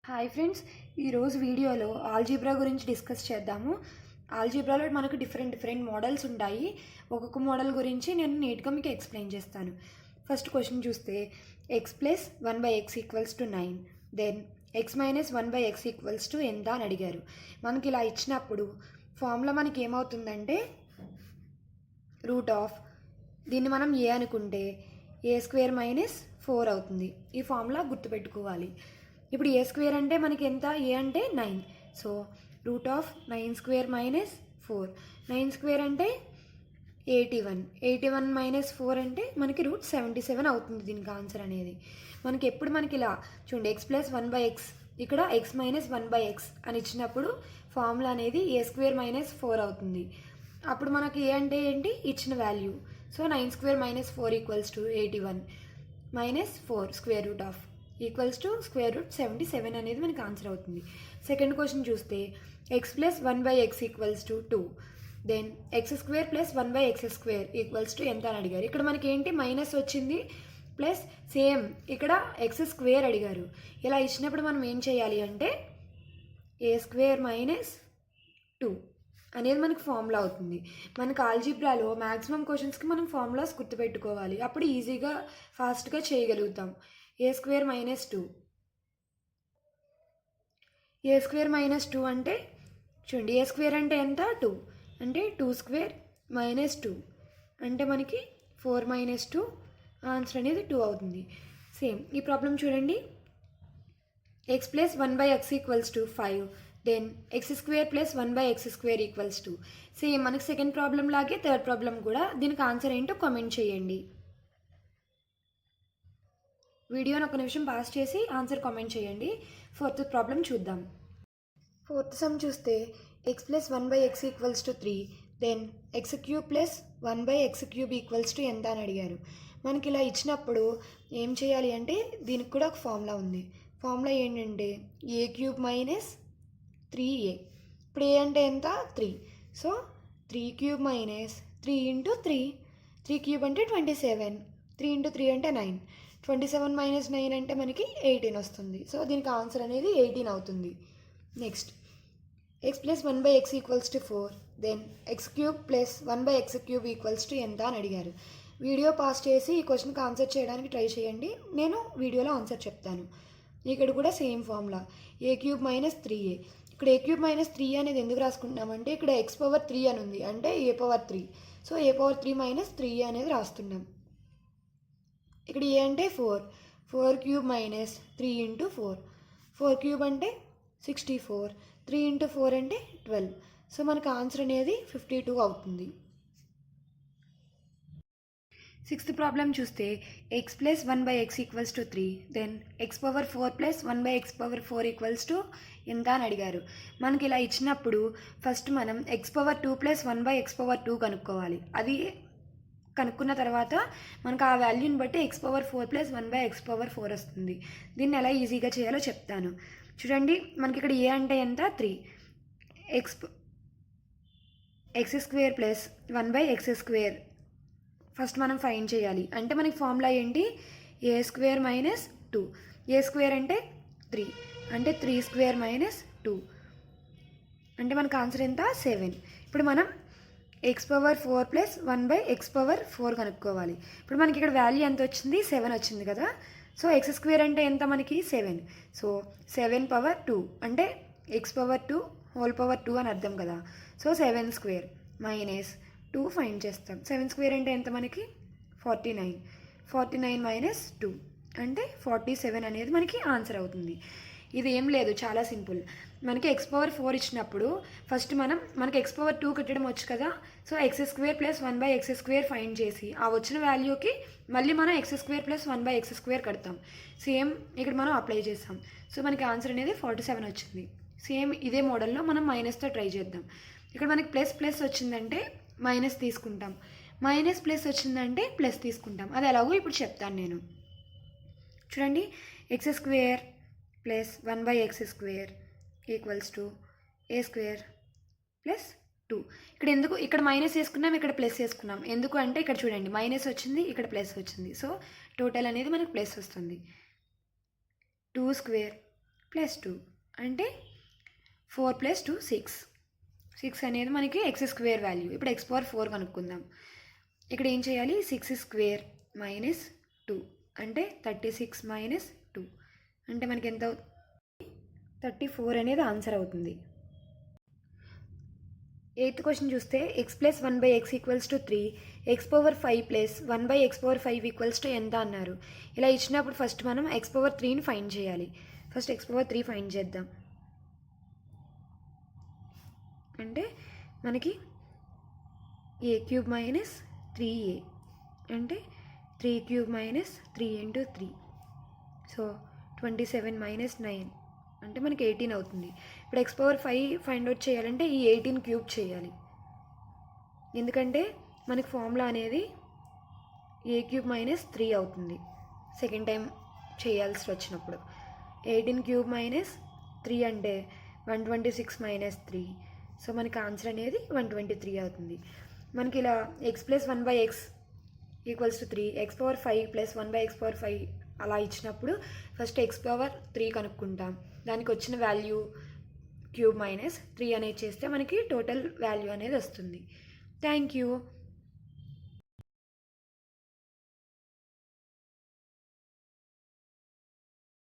Hi friends, ఈరోజు వీడియోలో algebra గురించి డిస్కస్ చేద్దాము. ఆల్జీబ్రాలో మనకు డిఫరెంట్ మోడల్స్ ఉంటాయి. ఒక్కొక్క మోడల్ గురించి నేను నీట్గా మీకు ఎక్స్ప్లెయిన్ చేస్తాను. ఫస్ట్ క్వశ్చన్ చూస్తే x plus 1/x equals to 9, then x minus 1/x equals to ఎంత అని అడిగారు. మనకి ఇలా ఇచ్చినప్పుడు ఫార్ములా మనకి ఏమవుతుందంటే రూట్ ఆఫ్ దీన్ని మనం ఏ అనుకుంటే a² - 4 అవుతుంది. ఈ ఫార్ములా గుర్తుపెట్టుకోవాలి. ఇప్పుడు a² అంటే మనకి ఎంత? a అంటే 9. So root of 9² - 4. 9² అంటే 81. 81 - 4 అంటే మనకి రూట్ 77 అవుతుంది. దీనికి ఆన్సర్ అనేది మనకి ఎప్పుడు మనకి ఇలా చూడండి, x ప్లస్ 1/x ఇక్కడ x మైనస్ 1/x అని ఇచ్చినప్పుడు ఫార్ములా అనేది a² - 4 అవుతుంది. అప్పుడు మనకి ఏ అంటే ఏంటి? ఇచ్చిన value. So 9² - 4 equals to 81 - 4 square root of equals to square root 77 అనేది మనకి ఆన్సర్ అవుతుంది. సెకండ్ క్వశ్చన్ చూస్తే x plus 1/x equals to 2, then x² plus 1/x² equals to ఎంత అని అడిగారు. ఇక్కడ మనకి ఏంటి? మైనస్ వచ్చింది ప్లస్ సేమ్ ఇక్కడ x² అడిగారు. ఇలా ఇచ్చినప్పుడు మనం ఏం చేయాలి అంటే a² - 2 అనేది మనకి ఫార్ములా అవుతుంది. మనకు ఆల్జీబ్రాలో మ్యాక్సిమం క్వశ్చన్స్కి మనం ఫార్ములాస్ గుర్తుపెట్టుకోవాలి. అప్పుడు ఈజీగా ఫాస్ట్గా చేయగలుగుతాం. a² - 2. a² - 2 అంటే చూడండి, a² అంటే ఎంత? 2 అంటే 2² - 2 అంటే మనకి 4 - 2 ఆన్సర్ అనేది 2 అవుతుంది. సేమ్ ఈ ప్రాబ్లం చూడండి, x plus 1/x equals to 5, then x² plus 1/x² equals to. Same మనకి సెకండ్ ప్రాబ్లం లాగే థర్డ్ ప్రాబ్లం కూడా. దీనికి ఆన్సర్ ఏంటో కామెంట్ చేయండి. వీడియోని ఒక నిమిషం పాస్ చేసి ఆన్సర్ కామెంట్ చేయండి. ఫోర్త్ ప్రాబ్లం చూద్దాం. ఫోర్త్ సమ్ చూస్తే x plus 1/x equals to 3, then x³ plus 1/x³ equals to ఎంత అని అడిగారు. మనకి ఇలా ఇచ్చినప్పుడు ఏం చేయాలి అంటే దీనికి కూడా ఒక ఫార్ములా ఉంది. ఫార్ములా ఏంటంటే a³ - 3a. ఇప్పుడు ఏ అంటే ఎంత? 3. సో 3³ - 3 × 3. 3³ అంటే 27. 3 × 3 అంటే 9. 27 - 9 అంటే మనకి 18 వస్తుంది. సో దీనికి ఆన్సర్ అనేది 18 అవుతుంది. Next x plus 1/x equals to 4, then x³ plus 1/x³ equals to ఎంత అని అడిగారు. వీడియో పాస్ చేసి ఈ క్వశ్చన్కి ఆన్సర్ చేయడానికి ట్రై చేయండి. నేను వీడియోలో ఆన్సర్ చెప్తాను. ఇక్కడ కూడా సేమ్ ఫార్ములా a³ - 3a. ఇక్కడ a³ - 3 అనేది ఎందుకు రాసుకుంటున్నామంటే ఇక్కడ x⁻3 అని ఉంది, అంటే a⁻3. సో a⁻3 - 3a అనేది రాస్తున్నాం. ఇక్కడ ఏ అంటే 4. 4³ - 3 × 4. 4³ అంటే 64. 3 × 4 అంటే 12. సో మనకు ఆన్సర్ అనేది 52 అవుతుంది. సిక్స్త్ ప్రాబ్లం చూస్తే x plus 1/x equals to 3, then x⁻4 plus 1/x⁻4 equals to ఎంత అని అడిగారు. మనకి ఇలా ఇచ్చినప్పుడు ఫస్ట్ మనం x⁻2 ప్లస్ 1/x⁻2 కనుక్కోవాలి. అది కనుక్కున్న తర్వాత మనకు ఆ వాల్యూని బట్టి x⁻4 ప్లస్ 1/x⁻4 వస్తుంది. దీన్ని ఎలా ఈజీగా చేయాలో చెప్తాను. చూడండి, మనకి ఇక్కడ ఏ అంటే ఎంత? 3. x² ప్లస్ 1/x² ఫస్ట్ మనం ఫైండ్ చేయాలి. అంటే మనకి ఫార్ములా ఏంటి? a² - 2. a² అంటే 3, అంటే 3² - 2 అంటే మనకు ఆన్సర్ ఎంత? 7. ఇప్పుడు మనం x⁻4 ప్లస్ 1/x⁻4 కనుక్కోవాలి. ఇప్పుడు మనకి ఇక్కడ వాల్యూ ఎంత వచ్చింది? 7 వచ్చింది కదా. సో x² అంటే ఎంత మనకి? 7. సో 7/2 అంటే x⁻2 హోల్ పవర్ 2 అని అర్థం కదా. సో 7² - 2 ఫైండ్ చేస్తాం. 7² అంటే ఎంత మనకి? 49. 49 - 2 అంటే 47 అనేది మనకి ఆన్సర్ అవుతుంది. ఇది ఏం లేదు, చాలా సింపుల్. మనకి x⁻4 ఇచ్చినప్పుడు ఫస్ట్ మనకి x⁻2 కట్టడం వచ్చు కదా. So x² plus 1/x² find చేసి ఆ వచ్చిన వాల్యూకి మళ్ళీ మనం x² ప్లస్ 1/x² కడతాం. సేమ్ ఇక్కడ మనం అప్లై చేస్తాం. సో మనకి ఆన్సర్ అనేది 47 వచ్చింది. సేమ్ ఇదే మోడల్లో మనం మైనస్తో ట్రై చేద్దాం. ఇక్కడ మనకి ప్లస్ వచ్చిందంటే మైనస్ తీసుకుంటాం, మైనస్ ప్లస్ వచ్చిందంటే ప్లస్ తీసుకుంటాం. అది ఎలాగో ఇప్పుడు చెప్తాను నేను. చూడండి, x² plus 1/x² equals to a² plus 2. ఇక్కడ మైనస్ వేసుకున్నాం, ఇక్కడ ప్లస్ వేసుకున్నాం. ఎందుకు అంటే ఇక్కడ చూడండి, మైనస్ వచ్చింది, ఇక్కడ ప్లస్ వచ్చింది. సో టోటల్ అనేది మనకు ప్లస్ వస్తుంది. 2² ప్లస్ 2 అంటే 4 ప్లస్ 2 6 అనేది మనకి ఎక్స్ స్క్వేర్ వాల్యూ. ఇప్పుడు ఎక్స్ పవర్ 4 కనుక్కుందాం. ఇక్కడ ఏం చేయాలి, 6 స్క్వేర్ మైనస్ 2 అంటే 36 మైనస్ 2 అంటే మనకి ఎంత 34 అనేది ఆన్సర్ అవుతుంది. 8th క్వశ్చన్ చూస్తే x plus 1/x equals to 3, X power 5 plus 1/x power 5 equals to ఎంత అన్నారు. ఇలా ఇచ్చినప్పుడు ఫస్ట్ మనం x పవర్ 3ని ఫైండ్ చేయాలి. ఫస్ట్ x పవర్ 3 ఫైండ్ చేద్దాం. అంటే మనకి a క్యూబ్ మైనస్ 3a అంటే 3 cube minus 3 into 3, so 27 minus 9 అంటే మనకి 18 అవుతుంది. ఇప్పుడు ఎక్స్ పవర్ 5 ఫైండ్ అవుట్ చేయాలంటే ఈ 18 క్యూబ్ చేయాలి. ఎందుకంటే మనకి ఫార్ములా అనేది ఏ క్యూబ్ మైనస్ 3 అవుతుంది సెకండ్ టైం చేయాల్సి వచ్చినప్పుడు. 18 క్యూబ్ మైనస్ 3 అంటే 126 మైనస్ 3, సో మనకి ఆన్సర్ అనేది 123 అవుతుంది. మనకి ఇలా X plus 1/x equals to 3, X power 5 plus 1/x power 5 అలా ఇచ్చినప్పుడు ఫస్ట్ ఎక్స్ పవర్ 3 కనుక్కుంటాం. దానికి వచ్చిన వాల్యూ క్యూబ్ మైనస్ 3 అనేది చేస్తే మనకి టోటల్ వాల్యూ అనేది వస్తుంది. Thank you.